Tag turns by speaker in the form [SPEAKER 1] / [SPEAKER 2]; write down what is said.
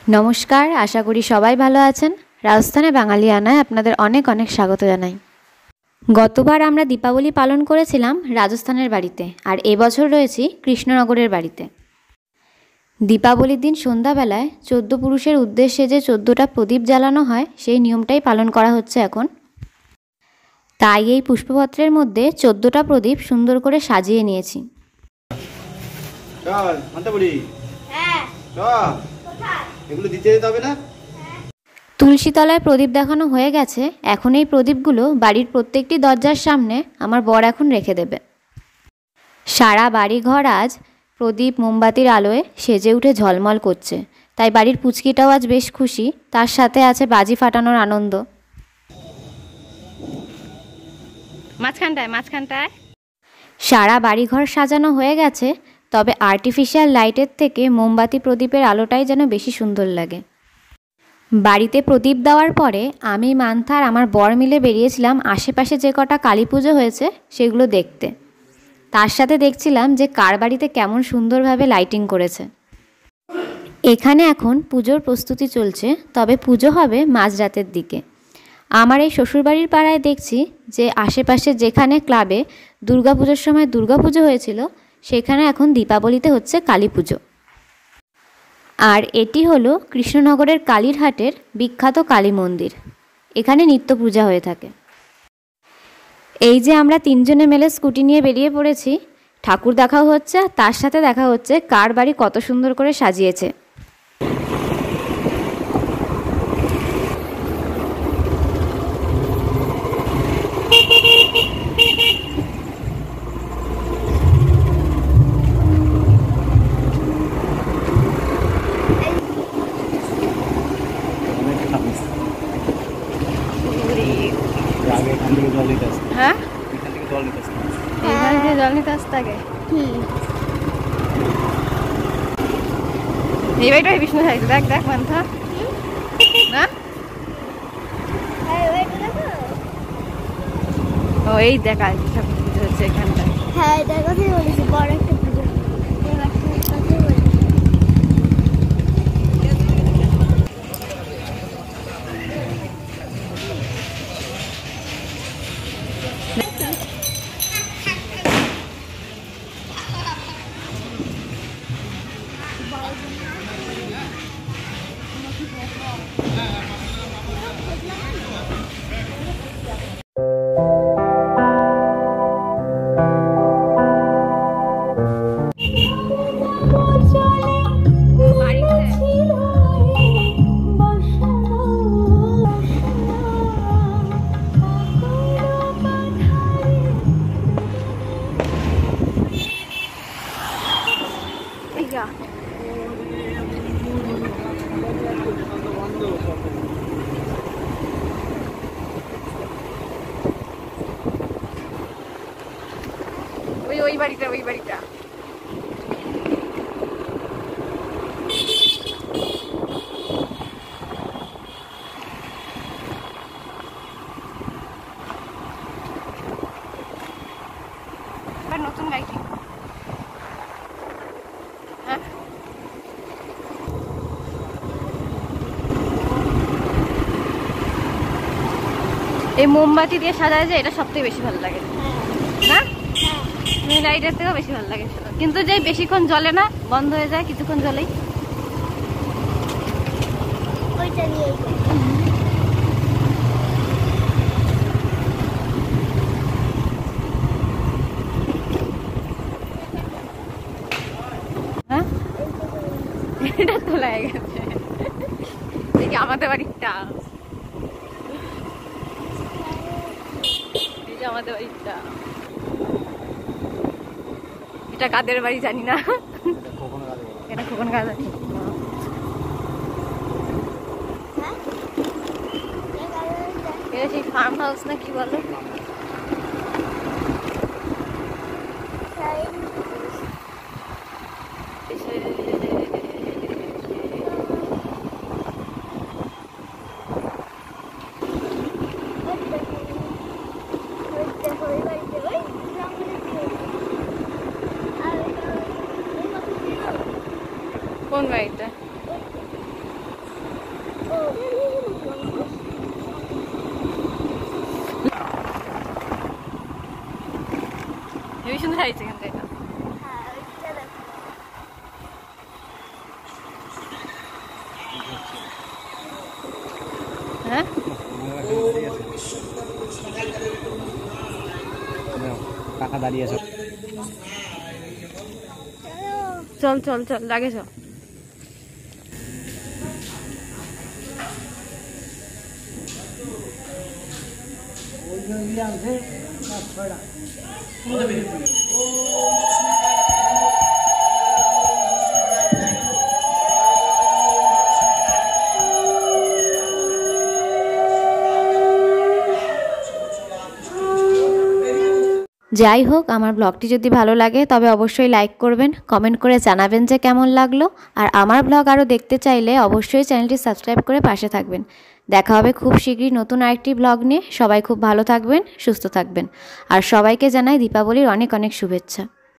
[SPEAKER 1] নমস্কার, আশা করি সবাই ভালো আছেন। রাজস্থানে বাঙালিয়ানায় আপনাদের অনেক অনেক স্বাগত জানাই। গতবার আমরা দীপাবলি পালন করেছিলাম রাজস্থানের বাড়িতে, আর এবছর রয়েছি কৃষ্ণনগরের বাড়িতে। দীপাবলির দিন সন্ধ্যাবেলায় 14 পুরুষের উদ্দেশ্যে যে 14টা প্রদীপ জ্বালানো হয়, সেই নিয়মটাই পালন করা হচ্ছে এখন। তাই এই পুষ্পপত্রের মধ্যে 14টা প্রদীপ সুন্দর করে সাজিয়ে নিয়েছি। তুলসী তলায় প্রদীপ দেখানো হয়ে গেছে। এখন এই প্রদীপগুলো বাড়ির প্রত্যেকটি দরজার সামনে আমার বর এখন রেখে দেবে। সারা বাড়িঘর আজ প্রদীপ মোমবাতির আলোয় সেজে উঠে ঝলমল করছে, তাই বাড়ির পুচকিটাও আজ বেশ খুশি। তার সাথে আছে বাজি ফাটানোর আনন্দ। মাঝখানটায় সারা বাড়িঘর সাজানো হয়ে গেছে, তবে আর্টিফিশিয়াল লাইটের থেকে মোমবাতি প্রদীপের আলোটাই যেন বেশি সুন্দর লাগে। বাড়িতে প্রদীপ দেওয়ার পরে আমি, মান্থা আর আমার বর মিলে বেরিয়েছিলাম আশেপাশে যে কটা কালী পুজো হয়েছে সেগুলো দেখতে। তার সাথে দেখছিলাম যে কার বাড়িতে কেমন সুন্দরভাবে লাইটিং করেছে। এখানে এখন পুজোর প্রস্তুতি চলছে, তবে পুজো হবে মাঝরাতের দিকে। আমার এই শ্বশুরবাড়ির পাড়ায় দেখছি যে আশেপাশে যেখানে ক্লাবে দুর্গাপুজোর সময় দুর্গাপুজো হয়েছিল, সেখানে এখন দীপাবলিতে হচ্ছে কালী পুজো। আর এটি হলো কৃষ্ণনগরের কালীরহাটের বিখ্যাত কালী মন্দির। এখানে নিত্য পূজা হয়ে থাকে। এই যে আমরা তিনজনে মিলে স্কুটি নিয়ে বেরিয়ে পড়েছি, ঠাকুর দেখাও হচ্ছে, তার সাথে দেখা হচ্ছে কার বাড়ি কত সুন্দর করে সাজিয়েছে। হ্যাঁ, জল নিতে আসতে আগে এই বাড়িটা বিষ্ণু সাইজ। দেখ দেখ মান্থা, না ও এই দেখ ঠাকুর পুজো হচ্ছে এখানটায়। হ্যাঁ, এটার কথাই বলেছি, বড় একটা পুজো। ওই বাড়িটা নতুন লাইটিং। হ্যাঁ, এই মোমবাতি দিয়ে সাজায় যে, এটা সবথেকে বেশি ভালো লাগে না? লাইটের থেকেও বেশি ভালো লাগে, কিন্তু যে বেশিক্ষণ জ্বলে না, বন্ধ হয়ে যায় কিছুক্ষণ জ্বলেই। হ্যাঁ, এটা তোলা হয়ে গেছে। দেখি আমাদের বাড়িটা, এই যে আমাদের বাড়িটা। এটা কাদের বাড়ি জানি না, এটা খোকন কাদের। এটা সেই ফার্ম হাউস না কি বলো? কোন বাড়িটা?
[SPEAKER 2] হেবি সুন্দর লাগছে এখান থেকে। হ্যাঁ
[SPEAKER 3] কাকা দাঁড়িয়ে আছে।
[SPEAKER 2] চল চল চল লাগে চল।
[SPEAKER 1] যাই হোক, আমার ব্লগটি যদি ভালো লাগে তবে অবশ্যই লাইক করবেন, কমেন্ট করে জানাবেন যে কেমন লাগলো। আর আমার ব্লগ আরও দেখতে চাইলে অবশ্যই চ্যানেলটি সাবস্ক্রাইব করে পাশে থাকবেন। দেখা হবে খুব শীঘ্রই নতুন আরেকটি ব্লগ নিয়ে। সবাই খুব ভালো থাকবেন, সুস্থ থাকবেন। আর সবাইকে জানাই দীপাবলির অনেক অনেক শুভেচ্ছা।